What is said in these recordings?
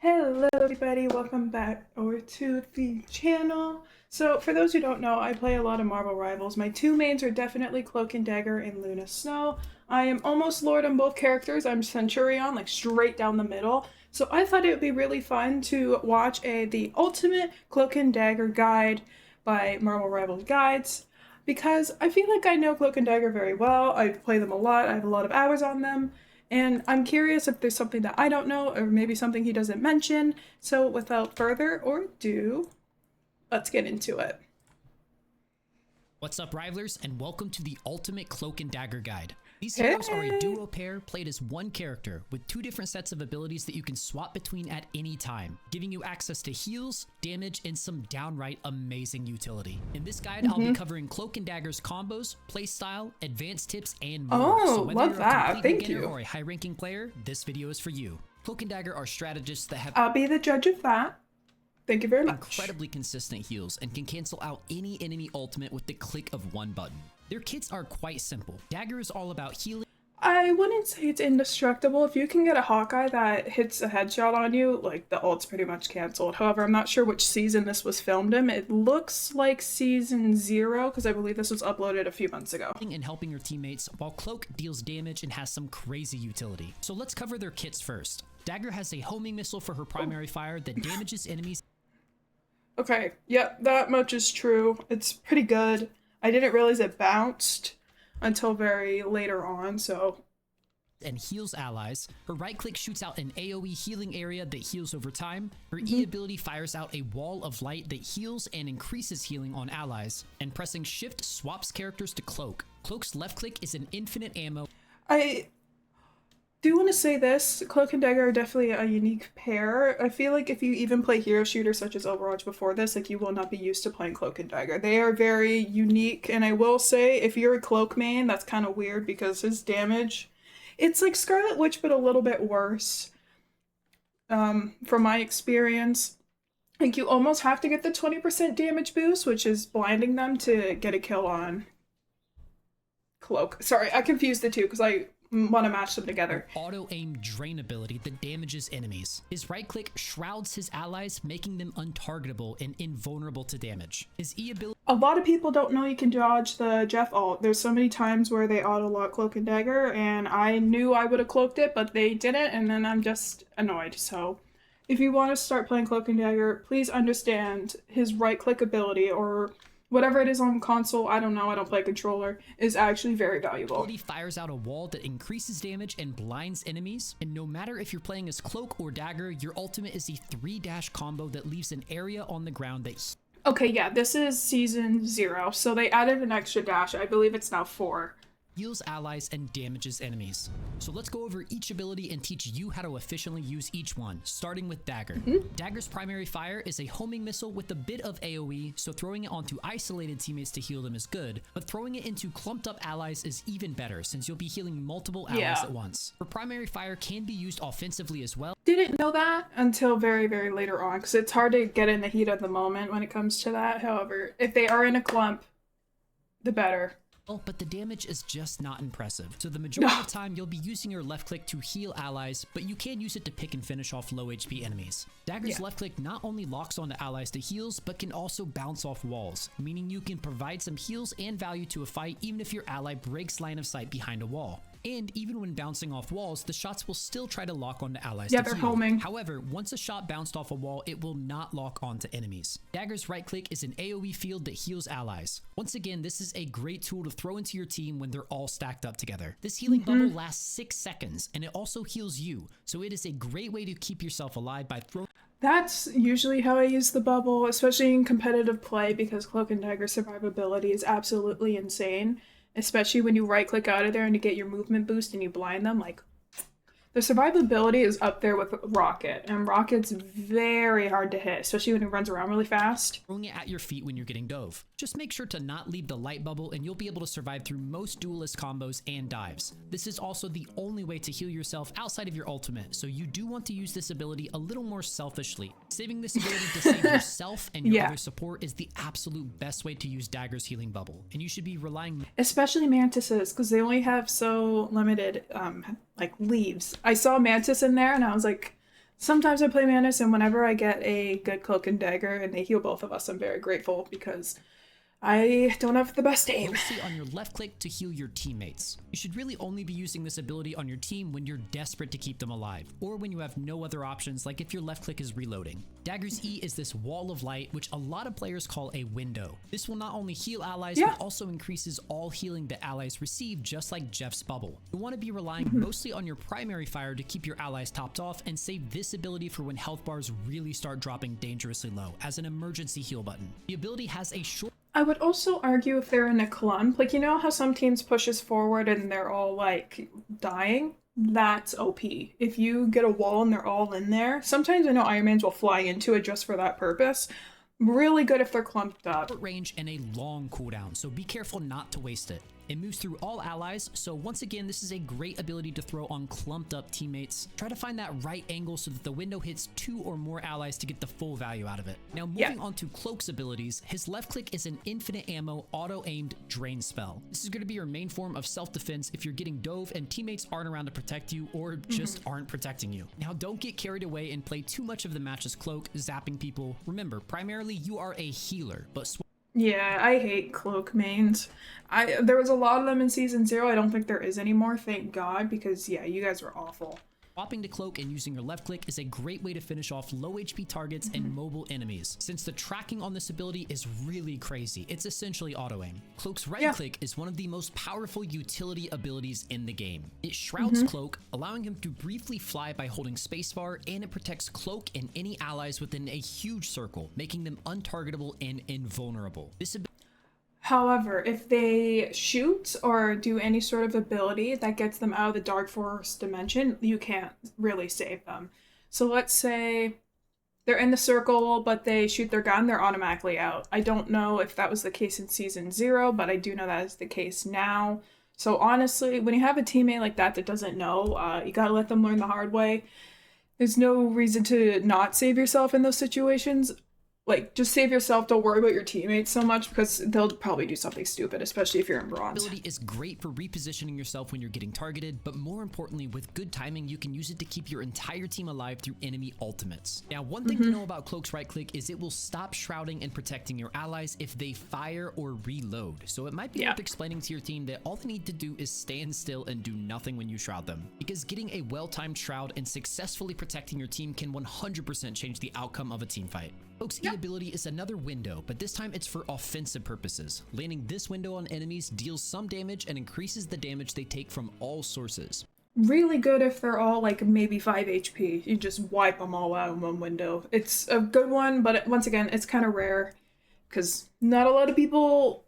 Hello everybody, welcome back over to the channel. So for those who don't know, I play a lot of Marvel Rivals. My two mains are definitely Cloak and Dagger and Luna Snow. I am almost Lord on both characters. I'm Centurion, like straight down the middle. So I thought it would be really fun to watch the ultimate Cloak and Dagger guide by Marvel Rivals Guides, because I feel like I know Cloak and Dagger very well. I play them a lot, I have a lot of hours on them. And I'm curious if there's something that I don't know, or maybe something he doesn't mention. So without further ado, let's get into it. What's up, Rivalers, and welcome to the Ultimate Cloak and Dagger Guide. These heroes are a duo pair played as one character with two different sets of abilities that you can swap between at any time, giving you access to heals, damage, and some downright amazing utility. In this guide, I'll be covering Cloak and Dagger's combos, playstyle, advanced tips, and more. So whether love you're that. a complete Thank beginner you. or a high-ranking player, this video is for you. Cloak and Dagger are strategists that have I'll be the judge of that. Thank you very much. incredibly consistent heals and can cancel out any enemy ultimate with the click of one button. Their kits are quite simple. Dagger is all about healing. I wouldn't say it's indestructible. If you can get a Hawkeye that hits a headshot on you, like the ult's pretty much canceled. However, I'm not sure which season this was filmed in. It looks like season 0 because I believe this was uploaded a few months ago. And helping your teammates, while Cloak deals damage and has some crazy utility. So let's cover their kits first. Dagger has a homing missile for her primary fire that damages enemies. Okay, yep, that much is true. It's pretty good. I didn't realize it bounced until very later on, so And heals allies. Her right click shoots out an AoE healing area that heals over time. Her E ability fires out a wall of light that heals and increases healing on allies. And pressing shift swaps characters to Cloak. Cloak's left click is an infinite ammo. I do want to say this, Cloak and Dagger are definitely a unique pair. I feel like if you even play hero shooters such as Overwatch before this, like you will not be used to playing Cloak and Dagger. They are very unique, and I will say, if you're a Cloak main, that's kind of weird because his damage, it's like Scarlet Witch but a little bit worse. From my experience, like you almost have to get the 20% damage boost, which is blinding them to get a kill on Cloak. Sorry, I confused the two because I want to match them together. Auto-aim drain ability that damages enemies. His right click shrouds his allies, making them untargetable and invulnerable to damage. His E ability. A lot of people don't know you can dodge the Jeff ult. There's so many times where they auto-lock Cloak and Dagger, and I knew I would have cloaked it, but they didn't, and then I'm just annoyed. So if you want to start playing Cloak and Dagger, please understand his right-click ability, or whatever it is on console, I don't know, I don't play controller, is actually very valuable. He fires out a wall that increases damage and blinds enemies. And no matter if you're playing as Cloak or Dagger, your ultimate is a 3-dash combo that leaves an area on the ground that Okay, yeah, this is season 0, so they added an extra dash. I believe it's now 4. heals allies and damages enemies. So let's go over each ability and teach you how to efficiently use each one, starting with Dagger. Dagger's primary fire is a homing missile with a bit of AoE, so throwing it onto isolated teammates to heal them is good, but throwing it into clumped up allies is even better since you'll be healing multiple allies at once. Her primary fire can be used offensively as well. Didn't know that until very, very later on, because it's hard to get in the heat of the moment when it comes to that. However, if they are in a clump, the better. But the damage is just not impressive. So the majority of the time, you'll be using your left click to heal allies, but you can use it to pick and finish off low HP enemies. Dagger's left click not only locks onto allies to heals, but can also bounce off walls, meaning you can provide some heals and value to a fight even if your ally breaks line of sight behind a wall. And even when bouncing off walls, the shots will still try to lock onto allies to they're heal. homing. However, once a shot bounced off a wall, it will not lock onto enemies. Dagger's right click is an AoE field that heals allies. Once again, this is a great tool to throw into your team when they're all stacked up together. This healing bubble lasts 6 seconds, and it also heals you, so it is a great way to keep yourself alive by throwing. That's usually how I use the bubble, especially in competitive play, because Cloak and Dagger survivability is absolutely insane. Especially when you right-click out of there and to get your movement boost and you blind them, like, the survivability is up there with Rocket, and Rocket's very hard to hit, especially when he runs around really fast. Throwing it at your feet when you're getting dove. Just make sure to not leave the light bubble and you'll be able to survive through most duelist combos and dives. This is also the only way to heal yourself outside of your ultimate, so you do want to use this ability a little more selfishly. Saving this ability to save yourself and your other support is the absolute best way to use Dagger's healing bubble, and you should be relying. Especially Mantises, because they only have so limited, like, leaves. I saw Mantis in there and I was like, Sometimes I play Manus, and whenever I get a good Cloak and Dagger and they heal both of us, I'm very grateful because I don't have the best aim. Mostly on your left click to heal your teammates. You should really only be using this ability on your team when you're desperate to keep them alive, or when you have no other options, like if your left click is reloading. Dagger's E is this wall of light, which a lot of players call a window. This will not only heal allies, but also increases all healing that allies receive, just like Jeff's bubble. You want to be relying mostly on your primary fire to keep your allies topped off, and save this ability for when health bars really start dropping dangerously low, as an emergency heal button. The ability has a short... I would also argue if they're in a clump, like, you know how some teams pushes forward and they're all like dying? That's OP. If you get a wall and they're all in there, sometimes I know Ironmans will fly into it just for that purpose. Really good if they're clumped up. Short range and a long cooldown, so be careful not to waste it. It moves through all allies, so once again, this is a great ability to throw on clumped up teammates. Try to find that right angle so that the window hits 2 or more allies to get the full value out of it. Now moving on to Cloak's abilities, his left click is an infinite ammo auto-aimed drain spell. This is going to be your main form of self-defense if you're getting dove and teammates aren't around to protect you or just aren't protecting you. Now don't get carried away and play too much of the match as Cloak, zapping people. Remember, primarily you are a healer, but yeah, I hate Cloak mains. There was a lot of them in Season 0. I don't think there is anymore, thank God, because yeah, you guys were awful. swapping to Cloak and using your left click is a great way to finish off low HP targets and mobile enemies, since the tracking on this ability is really crazy. It's essentially auto-aim. Cloak's right click is one of the most powerful utility abilities in the game. It shrouds Cloak, allowing him to briefly fly by holding spacebar, and it protects Cloak and any allies within a huge circle, making them untargetable and invulnerable. This ability However, if they shoot or do any sort of ability that gets them out of the Dark Forest dimension, you can't really save them. So let's say they're in the circle, but they shoot their gun, they're automatically out. I don't know if that was the case in Season 0, but I do know that is the case now. So honestly, when you have a teammate like that that doesn't know, you gotta let them learn the hard way. There's no reason to not save yourself in those situations. Like, just save yourself, don't worry about your teammates so much, because they'll probably do something stupid, especially if you're in bronze. Ability is great for repositioning yourself when you're getting targeted, but more importantly, with good timing, you can use it to keep your entire team alive through enemy ultimates. Now, one thing to know about Cloak's right click is it will stop shrouding and protecting your allies if they fire or reload. So it might be worth explaining to your team that all they need to do is stand still and do nothing when you shroud them, because getting a well-timed shroud and successfully protecting your team can 100% change the outcome of a team fight. Cloak's E ability is another window, but this time it's for offensive purposes. Landing this window on enemies deals some damage and increases the damage they take from all sources. Really good if they're all like maybe 5 HP. You just wipe them all out in one window. It's a good one, but once again, it's kind of rare because not a lot of people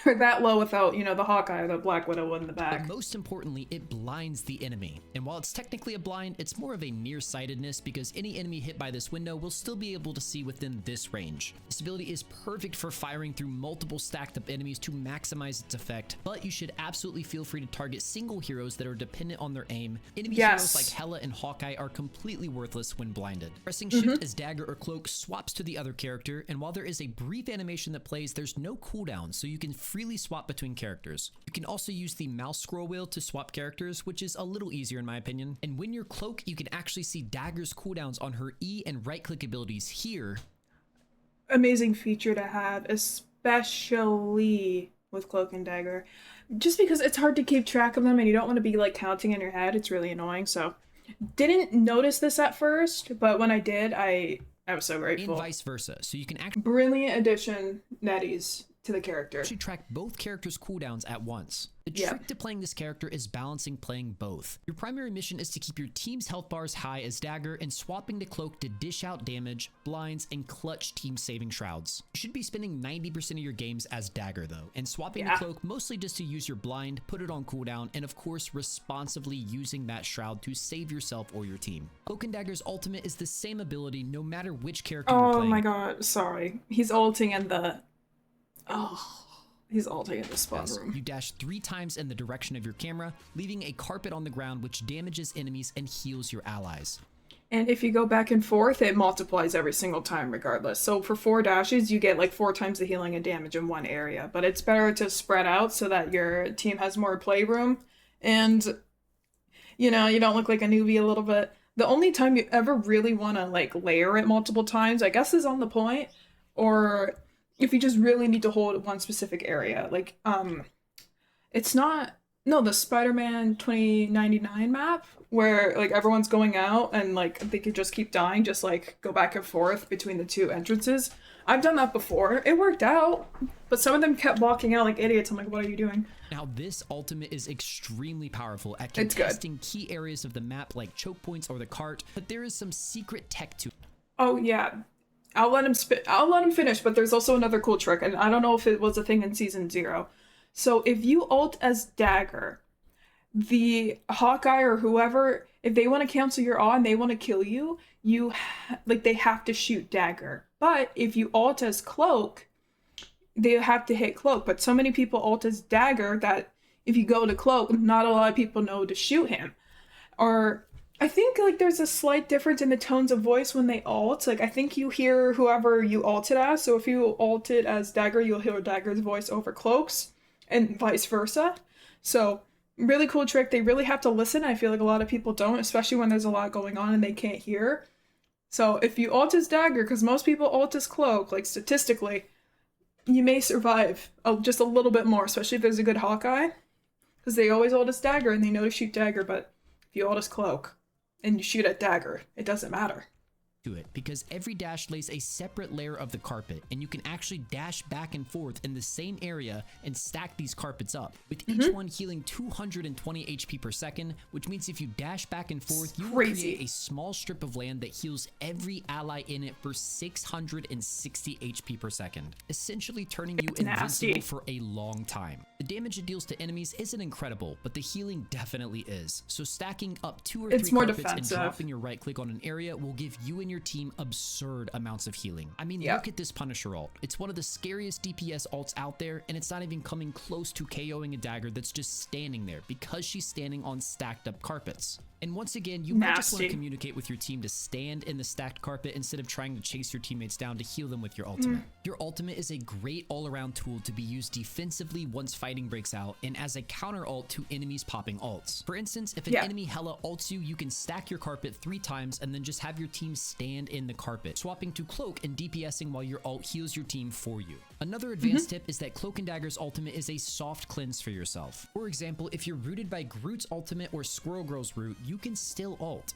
are that low without, you know, the Hawkeye or the Black Widow in the back. But most importantly, it blinds the enemy. And while it's technically a blind, it's more of a nearsightedness because any enemy hit by this window will still be able to see within this range. This ability is perfect for firing through multiple stacked up enemies to maximize its effect, but you should absolutely feel free to target single heroes that are dependent on their aim. Enemy heroes like Hela and Hawkeye are completely worthless when blinded. Pressing shift as Dagger or Cloak swaps to the other character, and while there is a brief animation that plays, there's no cooldown, so you can freely swap between characters. You can also use the mouse scroll wheel to swap characters, which is a little easier in my opinion. And when you're Cloak, you can actually see Dagger's cooldowns on her E and right click abilities here. Amazing feature to have, especially with Cloak and Dagger. Just because it's hard to keep track of them and you don't want to be like counting in your head, it's really annoying. So didn't notice this at first, but when I did, I was so grateful. And vice versa. So you can actually brilliant addition, NetEase, to the character. Actually track both characters' cooldowns at once. The trick to playing this character is balancing playing both. Your primary mission is to keep your team's health bars high as Dagger and swapping to Cloak to dish out damage, blinds, and clutch team saving shrouds. You should be spending 90% of your games as Dagger though, and swapping to Cloak mostly just to use your blind, put it on cooldown, and of course responsibly using that shroud to save yourself or your team. Cloak and Dagger's ultimate is the same ability no matter which character you're playing. Oh my god, sorry. He's ulting in the... he's ulting in the spawn room. You dash 3 times in the direction of your camera, leaving a carpet on the ground which damages enemies and heals your allies. And if you go back and forth, it multiplies every single time regardless. So for 4 dashes, you get like 4 times the healing and damage in one area. But it's better to spread out so that your team has more playroom. And, you know, you don't look like a newbie a little bit. The only time you ever really want to like layer it multiple times, I guess, is on the point, or if you just really need to hold one specific area. Like, it's not, no, the Spider-Man 2099 map where like everyone's going out and like they could just keep dying, just like go back and forth between the two entrances. I've done that before. It worked out, but some of them kept walking out like idiots. I'm like, what are you doing? Now, this ultimate is extremely powerful at It's good. contesting key areas of the map like choke points or the cart, but there is some secret tech to it. Oh yeah, I'll let him I'll let him finish. But there's also another cool trick, and I don't know if it was a thing in season 0. So if you ult as Dagger, the Hawkeye or whoever, if they want to cancel your awe and they want to kill you, like they have to shoot Dagger. But if you ult as Cloak, they have to hit Cloak. But so many people ult as Dagger that if you go to Cloak, not a lot of people know to shoot him. Or I think like there's a slight difference in the tones of voice when they ult. Like I think you hear whoever you ulted as. So if you ulted as Dagger, you'll hear Dagger's voice over Cloak's, and vice versa. So really cool trick. They really have to listen. I feel like a lot of people don't, especially when there's a lot going on and they can't hear. So if you ult as Dagger, because most people ult as Cloak, like statistically, you may survive just a little bit more, especially if there's a good Hawkeye, because they always ult as Dagger and they know to shoot Dagger. But if you ult as Cloak and you shoot at Dagger, it doesn't matter. To it, because every dash lays a separate layer of the carpet, and you can actually dash back and forth in the same area and stack these carpets up, with each one healing 220 HP per second, which means if you dash back and forth, you will create a small strip of land that heals every ally in it for 660 HP per second, essentially turning you invincible for a long time. The damage it deals to enemies isn't incredible, but the healing definitely is. So stacking up 2 or 3 carpets and dropping your right click on an area will give you and your team absurd amounts of healing. I mean, look at this Punisher ult. It's one of the scariest DPS ults out there, and it's not even coming close to KOing a Dagger that's just standing there because she's standing on stacked up carpets. And once again, you might just want to communicate with your team to stand in the stacked carpet instead of trying to chase your teammates down to heal them with your ultimate. Your ultimate is a great all-around tool to be used defensively once fighting breaks out, and as a counter ult to enemies popping ults. For instance, if an enemy hella ults you, you can stack your carpet 3 times and then just have your team stand in the carpet, swapping to Cloak and DPSing while your ult heals your team for you. Another advanced tip is that Cloak and Dagger's ultimate is a soft cleanse for yourself. For example, if you're rooted by Groot's ultimate or Squirrel Girl's root, you can still ult.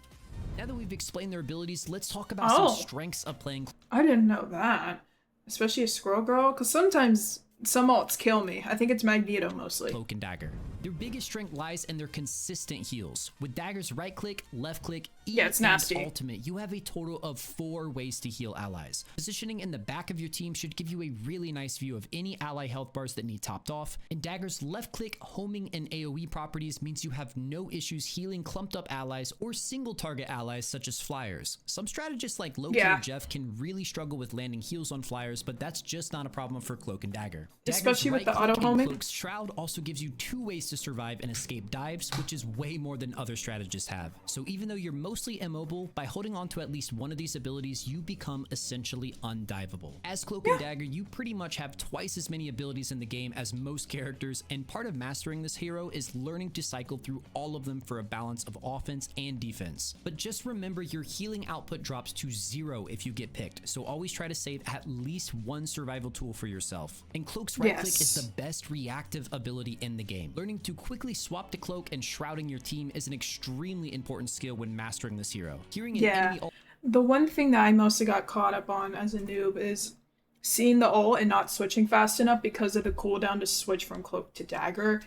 Now that we've explained their abilities, let's talk about some strengths of playing. I didn't know that. Especially a Squirrel Girl, because sometimes some ults kill me. I think it's Magneto mostly. Cloak and Dagger. Their biggest strength lies in their consistent heals. With Dagger's right click, left click, E, it's nasty. and ultimate, you have a total of 4 ways to heal allies. Positioning in the back of your team should give you a really nice view of any ally health bars that need topped off. And Dagger's left click, homing, and AoE properties means you have no issues healing clumped up allies or single target allies such as flyers. Some strategists like Loki or Jeff can really struggle with landing heals on flyers, but that's just not a problem for Cloak and Dagger. Especially with the auto homing. Cloak's Shroud also gives you 2 ways to survive and escape dives, which is way more than other strategists have. So even though you're mostly immobile, by holding on to at least one of these abilities, you become essentially undiveable. As Cloak and Dagger, you pretty much have twice as many abilities in the game as most characters, and part of mastering this hero is learning to cycle through all of them for a balance of offense and defense. But just remember, your healing output drops to 0 if you get picked, so always try to save at least 1 survival tool for yourself. And Cloak's right click is the best reactive ability in the game. Learning to quickly swap to Cloak and shrouding your team is an extremely important skill when mastering this hero. Hearing an enemy the one thing that I mostly got caught up on as a noob is seeing the ult and not switching fast enough because of the cooldown to switch from Cloak to Dagger.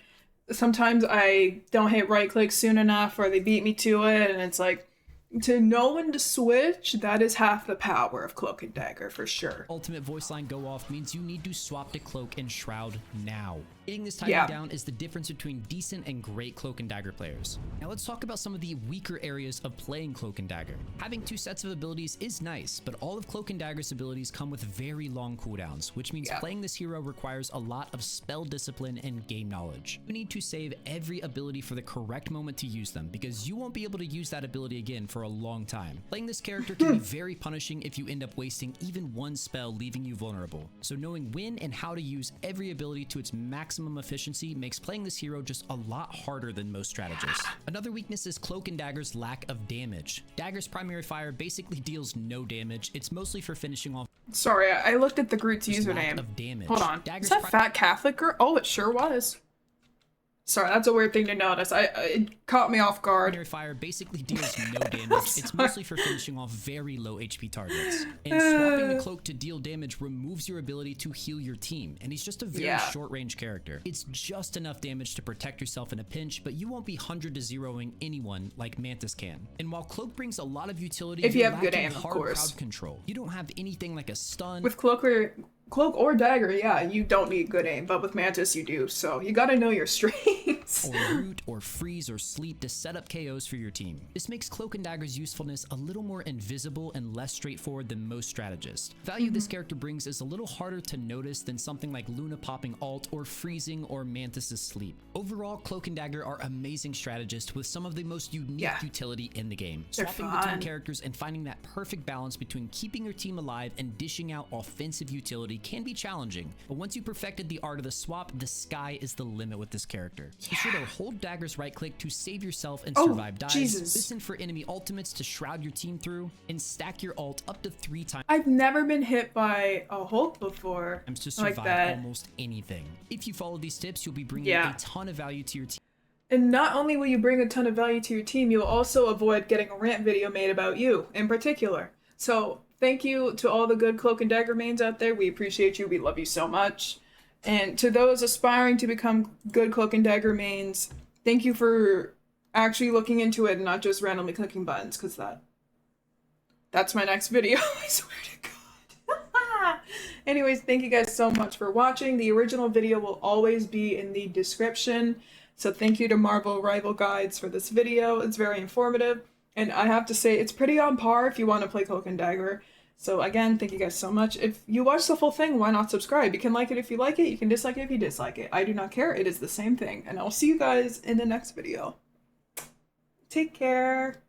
Sometimes I don't hit right click soon enough, or they beat me to it, and it's like, to know when to switch, that is half the power of Cloak and Dagger for sure. Ultimate voice line go off means you need to swap to Cloak and Shroud now. Getting this timing down is the difference between decent and great Cloak and Dagger players. Now let's talk about some of the weaker areas of playing Cloak and Dagger. Having 2 sets of abilities is nice, but all of Cloak and Dagger's abilities come with very long cooldowns, which means playing this hero requires a lot of spell discipline and game knowledge. You need to save every ability for the correct moment to use them, because you won't be able to use that ability again for a long time. Playing this character can be very punishing if you end up wasting even 1 spell, leaving you vulnerable. So knowing when and how to use every ability to its max maximum efficiency makes playing this hero just a lot harder than most strategists. Another weakness is Cloak and Dagger's lack of damage. Dagger's primary fire basically deals no damage. It's mostly for finishing off. Sorry, I looked at the Groot's username. Of damage. Hold on. Dagger's Is that fat Catholic girl? Oh, it sure was. Sorry, that's a weird thing to notice. It caught me off guard. Primary fire basically deals no damage. It's mostly for finishing off very low HP targets. And swapping the cloak to deal damage removes your ability to heal your team, and he's just a very short-range character. It's just enough damage to protect yourself in a pinch, but you won't be 100-0ing anyone like Mantis can. And while Cloak brings a lot of utility, if you you're have good lacking aim, of hard course. crowd control. You don't have anything like a stun. With Cloak or Dagger, yeah, you don't need good aim, but with Mantis you do, so you gotta know your strengths. Or root, or freeze, or sleep to set up KOs for your team. This makes Cloak and Dagger's usefulness a little more invisible and less straightforward than most strategists. Value this character brings is a little harder to notice than something like Luna popping ult, or freezing, or Mantis's sleep. Overall, Cloak and Dagger are amazing strategists with some of the most unique utility in the game. They're Swapping fun. between characters and finding that perfect balance between keeping your team alive and dishing out offensive utility can be challenging, but once you perfected the art of the swap, the sky is the limit with this character. Be sure to hold Dagger's right click to save yourself and survive dives, listen for enemy ultimates to shroud your team through, and stack your ult up to 3 times. I've never been hit by a Hulk before To survive like that. almost anything. If you follow these tips, you'll be bringing a ton of value to your team. And not only will you bring a ton of value to your team, you'll also avoid getting a rant video made about you in particular. So thank you to all the good Cloak and Dagger mains out there. We appreciate you. We love you so much. And to those aspiring to become good Cloak and Dagger mains, thank you for actually looking into it and not just randomly clicking buttons, because that's my next video. I swear to God. Anyways, thank you guys so much for watching. The original video will always be in the description. So thank you to Marvel Rival Guides for this video. It's very informative. And I have to say, it's pretty on par if you want to play Cloak and Dagger. So again, thank you guys so much. If you watch the full thing, why not subscribe? You can like it if you like it. You can dislike it if you dislike it. I do not care. It is the same thing. And I'll see you guys in the next video. Take care.